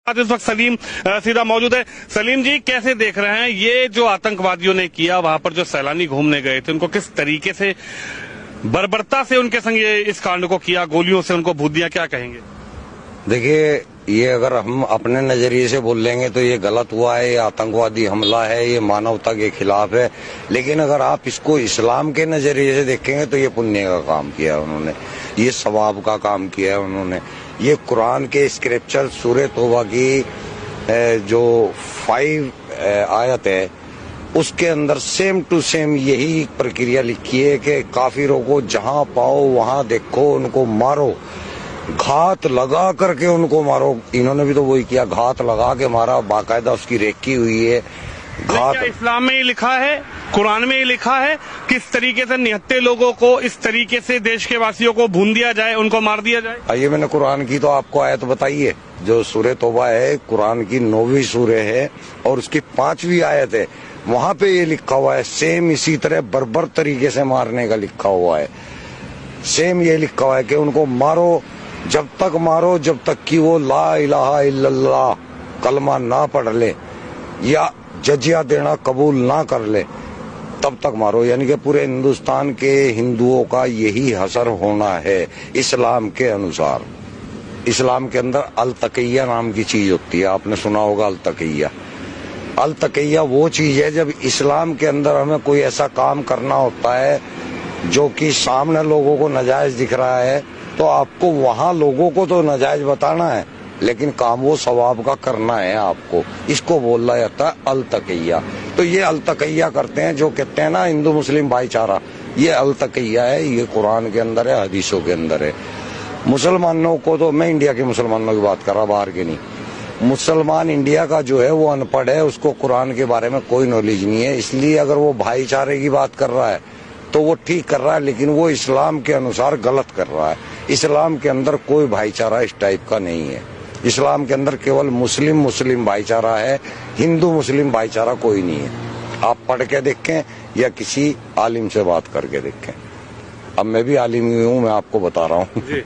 इस वक्त सलीम सीधा मौजूद है। सलीम जी, कैसे देख रहे हैं ये जो आतंकवादियों ने किया, वहां पर जो सैलानी घूमने गए थे उनको किस तरीके से बर्बरता से उनके संग ये इस कांड को किया, गोलियों से उनको भूत दिया, क्या कहेंगे? देखिए, ये अगर हम अपने नजरिए से बोल लेंगे तो ये गलत हुआ है, ये आतंकवादी हमला है, ये मानवता के खिलाफ है। लेकिन अगर आप इसको इस्लाम के नजरिए से देखेंगे तो ये पुण्य का काम किया है उन्होंने, ये सवाब का काम किया है उन्होंने। ये कुरान के स्क्रिप्चर सूरह तौबा की जो 5 आयत है उसके अंदर सेम टू सेम यही प्रक्रिया लिखी है कि काफिरों को जहां पाओ वहां देखो, उनको मारो, घात लगा करके उनको मारो। इन्होंने भी तो वही किया, घात लगा के मारा, बाकायदा उसकी रेकी हुई है। घात इस्लाम में ही लिखा है, कुरान में ही लिखा है किस तरीके से निहत्थे लोगों को इस तरीके से देश के वासियों को भून दिया जाए, उनको मार दिया जाए। आइए, मैंने कुरान की तो आपको आयत बताई है, जो सूरह तौबा है, कुरान की 9वीं सूरह है और उसकी 5वीं आयत है। वहां पे ये लिखा हुआ है, सेम इसी तरह बर्बर तरीके से मारने का लिखा हुआ है। सेम ये लिखा हुआ है कि उनको मारो, जब तक मारो जब तक कि वो ला इलाहा इल्लल्लाह कलमा ना पढ़ ले या जजिया देना कबूल ना कर ले, तब तक मारो। यानी कि पूरे हिंदुस्तान के हिंदुओं का यही हसर होना है इस्लाम के अनुसार। इस्लाम के अंदर अल तकिया नाम की चीज होती है, आपने सुना होगा अल तकिया। अल तकिया वो चीज है जब इस्लाम के अंदर हमें कोई ऐसा काम करना होता है जो कि सामने लोगों को नाजायज दिख रहा है, तो आपको वहां लोगों को तो नाजायज बताना है लेकिन काम वो सवाब का करना है आपको। इसको बोला जाता है अल तकिया। तो ये अल तकिया करते हैं, जो कहते हैं ना हिंदू मुस्लिम भाईचारा, ये अल तकिया है, ये कुरान के अंदर है, हदीसों के अंदर है। मुसलमानों को तो, मैं इंडिया के मुसलमानों की बात कर रहा, बाहर के नहीं। मुसलमान इंडिया का जो है वो अनपढ़ है, उसको कुरान के बारे में कोई नॉलेज नहीं है। इसलिए अगर वो भाईचारे की बात कर रहा है तो वो ठीक कर रहा है, लेकिन वो इस्लाम के अनुसार गलत कर रहा है। इस्लाम के अंदर कोई भाईचारा इस टाइप का नहीं है। इस्लाम के अंदर केवल मुस्लिम मुस्लिम भाईचारा है, हिंदू मुस्लिम भाईचारा कोई नहीं है। आप पढ़ के देखें या किसी आलिम से बात करके देखें। अब मैं भी आलिम ही हूँ, मैं आपको बता रहा हूँ।